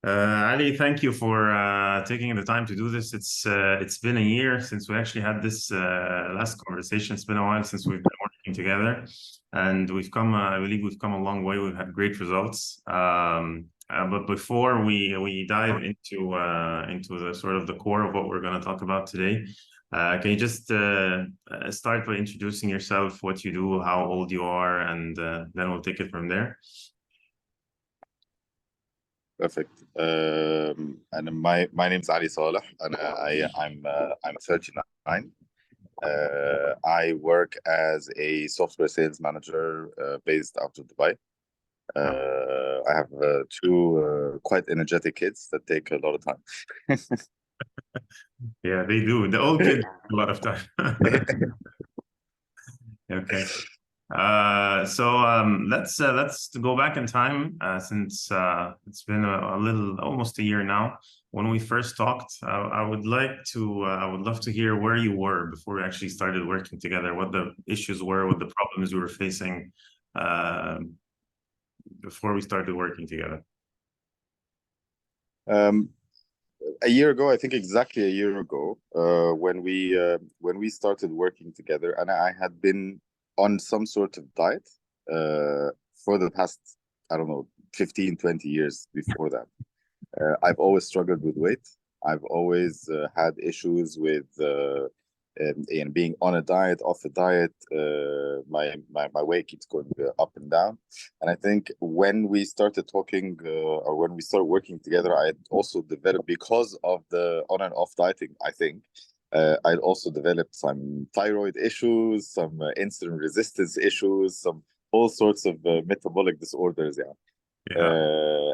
Ali, thank you for taking the time to do this. It's been a year since we actually had this last conversation. It's been a while since we've been working together, and I believe we've come a long way. We've had great results. But before we dive into the sort of the core of what we're going to talk about today, can you just start by introducing yourself, what you do, how old you are, and then we'll take it from there. Perfect. And my name is Ali Saleh, and I'm 39. I work as a software sales manager based out of Dubai. I have two quite energetic kids that take a lot of time. Yeah, they do. The old kids take a lot of time. Okay. Let's go back in time since it's been almost a year now. When we first talked, I would love to hear where you were before we actually started working together, what the issues were, what the problems we were facing before we started working together. A year ago, I think exactly a year ago, when we started working together, and I had been on some sort of diet for the past, I don't know, 15, 20 years before that. I've always struggled with weight. I've always had issues with being on a diet, off a diet. My weight keeps going up and down. And I think when we started talking or when we started working together, I had also developed, because of the on and off dieting, I think, I'd also developed some thyroid issues, some insulin resistance issues, some all sorts of metabolic disorders.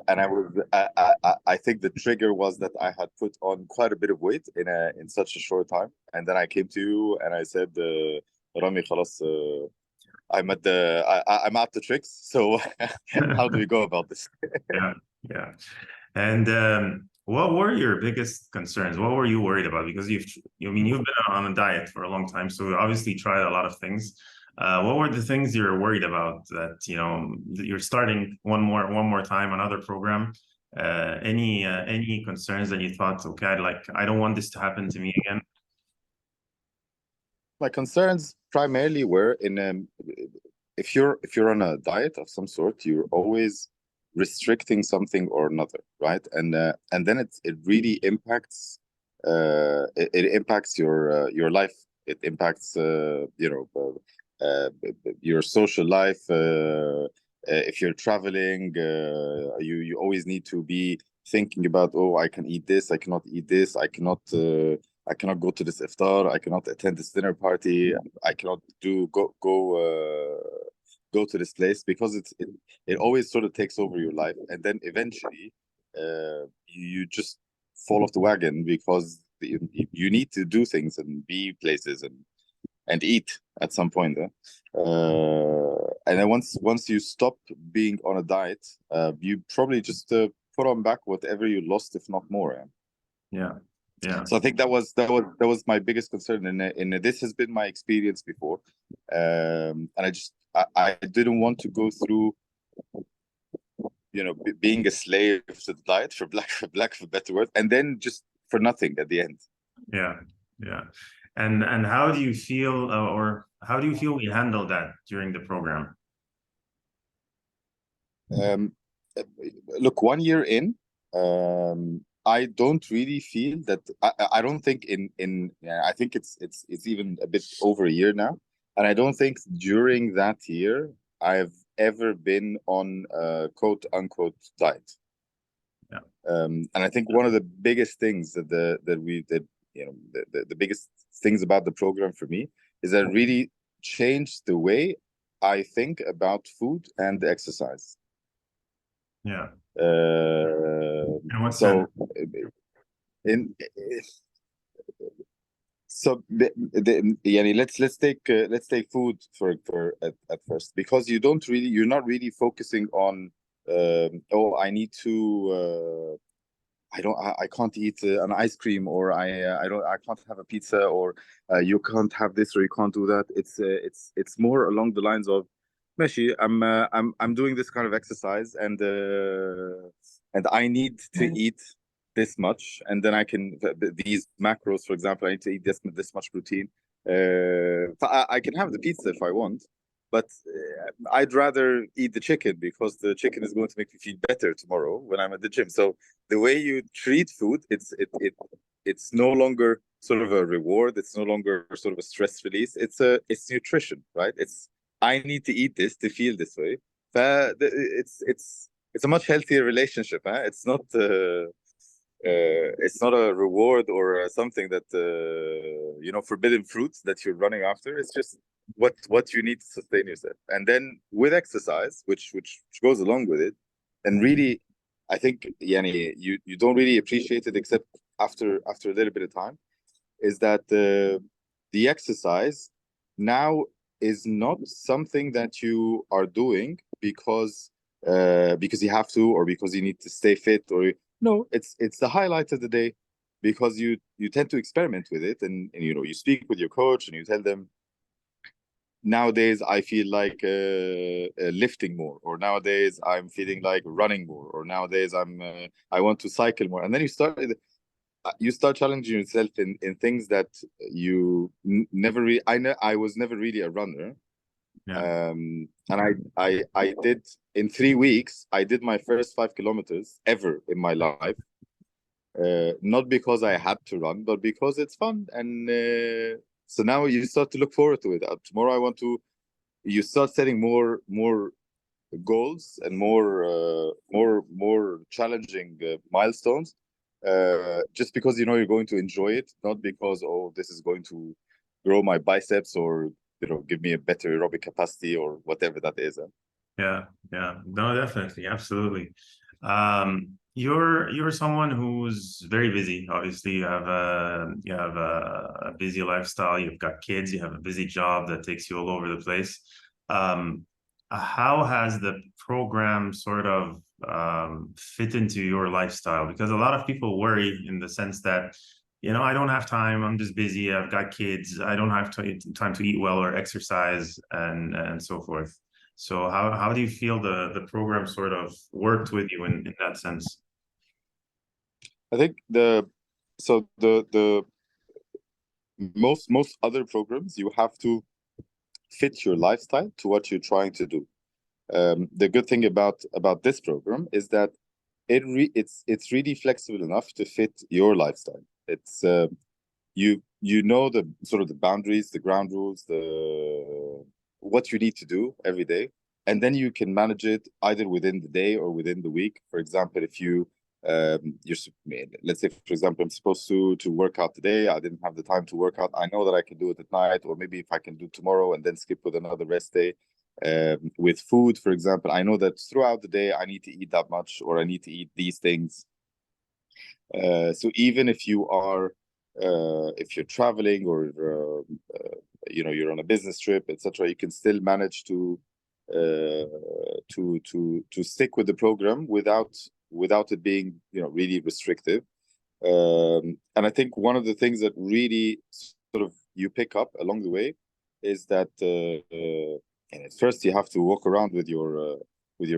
And I think the trigger was that I had put on quite a bit of weight in such a short time, and then I came to you and I said, Rami, khalas, I'm out the tricks. So how do we go about this? Yeah. And what were your biggest concerns? What were you worried about? Because you've been on a diet for a long time, so obviously tried a lot of things. What were the things you're worried about that you're starting one more time another program? Any concerns that you thought, okay, I don't want this to happen to me again? My concerns primarily were in if you're on a diet of some sort, you're always restricting something or another, right? And then it really impacts it impacts your life. It impacts your social life. If you're traveling, you always need to be thinking about, oh, I can eat this, I cannot eat this, I cannot go to this iftar, I cannot attend this dinner party, I cannot go to this place, because it always sort of takes over your life, and then eventually you just fall off the wagon, because you need to do things and be places and eat at some point. And then once you stop being on a diet, you probably just put on back whatever you lost, if not more. Yeah. So I think that was my biggest concern, and this has been my experience before, and I didn't want to go through, being a slave to the diet, for lack of a better word, and then just for nothing at the end. Yeah. And how do you feel, or how do you feel we handled that during the program? Look, 1 year in, I don't really feel that. I don't think I think it's even a bit over a year now, and I don't think during that year I've ever been on a quote unquote diet. Yeah. And I think one of the biggest things the biggest things about the program for me is that it really changed the way I think about food and exercise. Yeah. So let's take food for at first, because you're not really focusing on I need to I can't eat an ice cream, or I can't have a pizza, or you can't have this, or you can't do that. It's more along the lines of ماشي. I'm doing this kind of exercise, and I need to eat this much, and then I can these macros, for example, I need to eat this much protein. I can have the pizza if I want, but I'd rather eat the chicken because the chicken is going to make me feel better tomorrow when I'm at the gym. So the way you treat food, it's no longer sort of a reward. It's no longer sort of a stress release. It's nutrition, right? I need to eat this to feel this way. It's a much healthier relationship. Huh? It's not a reward or something that forbidden fruits that you're running after. It's just what you need to sustain yourself. And then with exercise, which goes along with it, and really, I think yani, you don't really appreciate it except after a little bit of time, is that the exercise now is not something that you are doing because you have to, or because you need to stay fit, or no, it's the highlight of the day, because you tend to experiment with it, and you speak with your coach and you tell them, nowadays I feel like lifting more, or nowadays I'm feeling like running more, or nowadays I want to cycle more, and then you start challenging yourself in things that you never really. I was never really a runner. Yeah. And I did, in 3 weeks I did my first 5 kilometers ever in my life, not because I had to run, but because it's fun. And so now you start to look forward to it. Tomorrow I want to. You start setting more goals and more challenging milestones, just because you're going to enjoy it, not because, oh, this is going to grow my biceps, or give me a better aerobic capacity, or whatever that is. Yeah, yeah, no, definitely, absolutely. You're someone who's very busy. Obviously, you have a busy lifestyle. You've got kids. You have a busy job that takes you all over the place. Um, how has the program sort of fit into your lifestyle? Because a lot of people worry in the sense that, I don't have time. I'm just busy. I've got kids. I don't have time to eat well or exercise and so forth. So how do you feel the program sort of worked with you in that sense? I think the most other programs, you have to fit your lifestyle to what you're trying to do. The good thing about this program is that it's really flexible enough to fit your lifestyle. It's you know the sort of the boundaries, the ground rules, the what you need to do every day, and then you can manage it either within the day or within the week. For example, if you're let's say, for example, I'm supposed to work out today. I didn't have the time to work out. I know that I can do it at night, or maybe if I can do tomorrow and then skip with another rest day. With food, for example, I know that throughout the day I need to eat that much, or I need to eat these things. So even if if you're traveling, or you're on a business trip, etc., you can still manage to stick with the program without it being really restrictive. And I think one of the things that really sort of you pick up along the way is that and at first you have to walk around with your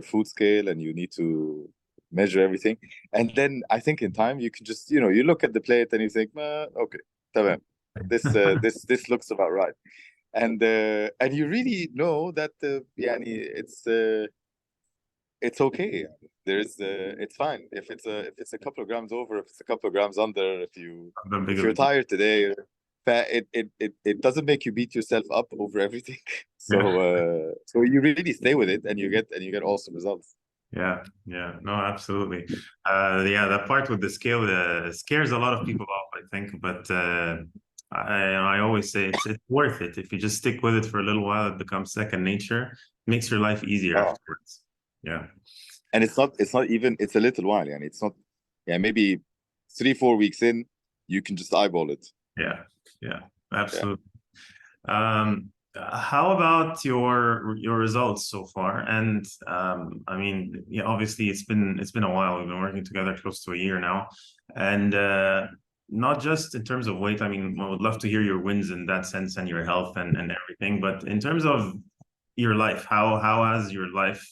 food scale, and you need to measure everything. And then I think in time you can just you look at the plate and you think, okay, tamam, this looks about right. And you really know that yani it's okay. It's fine if it's a couple of grams over, if it's a couple of grams under, The if bigger, you're tired today. It doesn't make you beat yourself up over everything. So yeah, so you really stay with it, and you get awesome results. yeah, yeah. No, absolutely. Yeah, that part with the scale scares a lot of people off, I think. But I always say it's worth it if you just stick with it for a little while. It becomes second nature. It makes your life easier Oh. afterwards. Yeah. And it's not even, it's a little while, and it's not, yeah, maybe 3-4 weeks in, you can just eyeball it. Yeah, yeah, Yeah. absolutely. How about your results so far? And I mean, yeah, obviously it's been a while. We've been working together close to a year now, and not just in terms of weight. I mean, I would love to hear your wins in that sense and your health and everything. But in terms of your life. How has your life?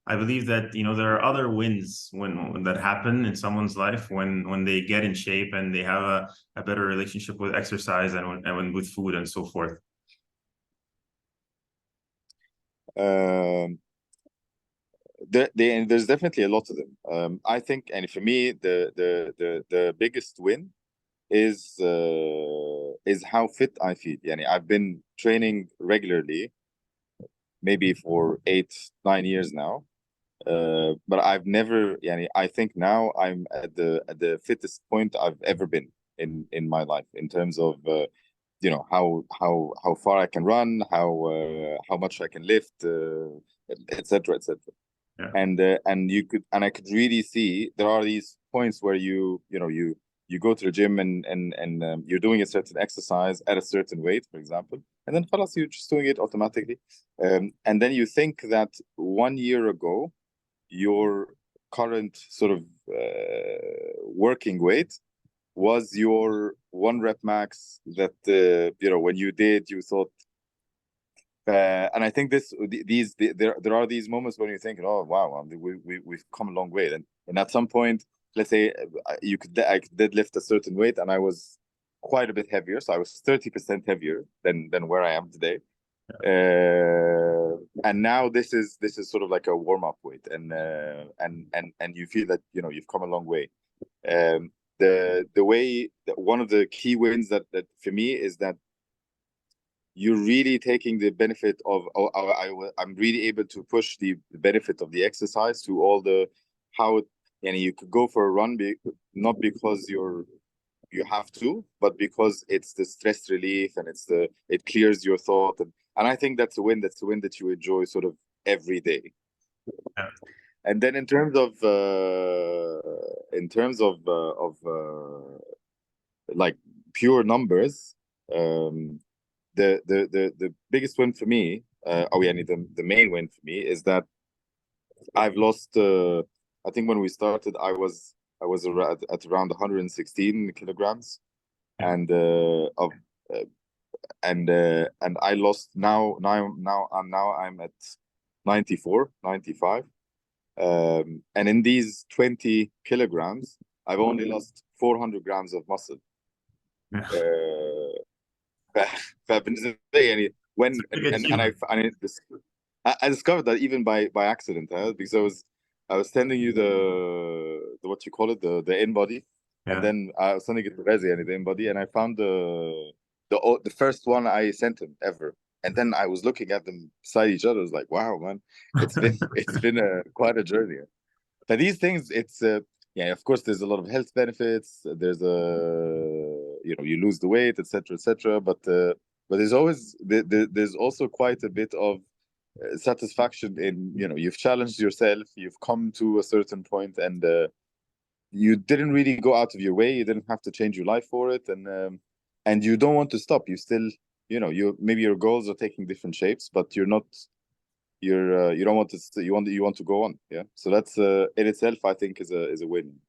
I believe that there are other wins when that happen in someone's life when they get in shape and they have a better relationship with exercise and with food and so forth. There's definitely a lot of them. I think, and for me, the biggest win is how fit I feel. Yani, I've been training regularly, maybe for 8-9 years now. But I've never, yani, I think now I'm at the fittest point I've ever been in my life, in terms of how far I can run, how much I can lift, etc. etc. Yeah. And I could really see there are these points where you go to the gym and you're doing a certain exercise at a certain weight, for example, and then خلاص, you're just doing it automatically, and then you think that 1 year ago your current sort of working weight was your 1 rep max that when you did, you thought. And I think there are these moments when you think, oh wow, we've come a long way, and at some point, let's say I could deadlift a certain weight, and I was quite a bit heavier, so I was 30% heavier than where I am today. And now this is sort of like a warm-up weight, and you feel that you've come a long way. One of the key wins that for me is that you're really taking the benefit of, I'm really able to push the benefit of the exercise to all the you could go for a run, not because you have to, but because it's the stress relief, and it clears your thought, and I think that's a win that you enjoy sort of every day. Yeah. And then in terms of like pure numbers, the biggest win for me, the main win for me, is that I've lost. I think when we started, I was at around 116 kilograms, and I lost now I'm at 94, 95. And in these 20 kilograms, I've only lost 400 grams of muscle. فبالنسبه لي يعني when I discovered that even by accident, because I was sending you the what you call it, the in body, and then I was sending it to Rezi, and the in body, and I found the first one I sent him ever, and then I was looking at them beside each other. I was like, wow, man, it's been quite a journey. But these things, it's of course, there's a lot of health benefits. There's you lose the weight, etc., etc. But there's also quite a bit of satisfaction in you've challenged yourself, you've come to a certain point, and you didn't really go out of your way. You didn't have to change your life for it, and you don't want to stop. You still maybe your goals are taking different shapes, but you don't want to. You want to go on. Yeah. So that's in itself, I think, is a win.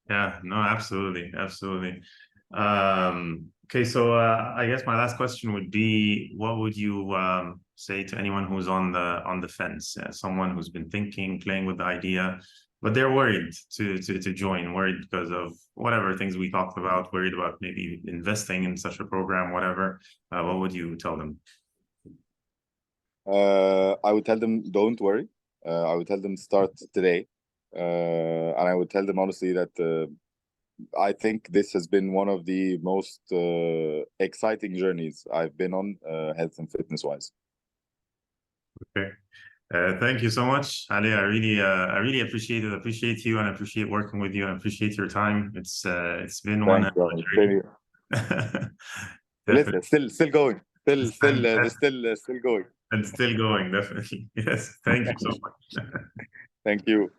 Yeah. No. Absolutely. Absolutely. Okay. So I guess my last question would be, what would you say to anyone who's on the fence? Someone who's been thinking, playing with the idea, but they're worried to join, worried because of whatever things we talked about, worried about maybe investing in such a program, whatever. What would you tell them? I would tell them, don't worry. I would tell them, start today. And I would tell them honestly that I think this has been one of the most exciting journeys I've been on, health and fitness wise. Okay. Thank you so much, Ali. I really appreciate it. Appreciate you, and appreciate working with you, and appreciate your time. It's been one. Listen, still going. Still going. And still going, definitely. Yes. Thank you so much. Thank you.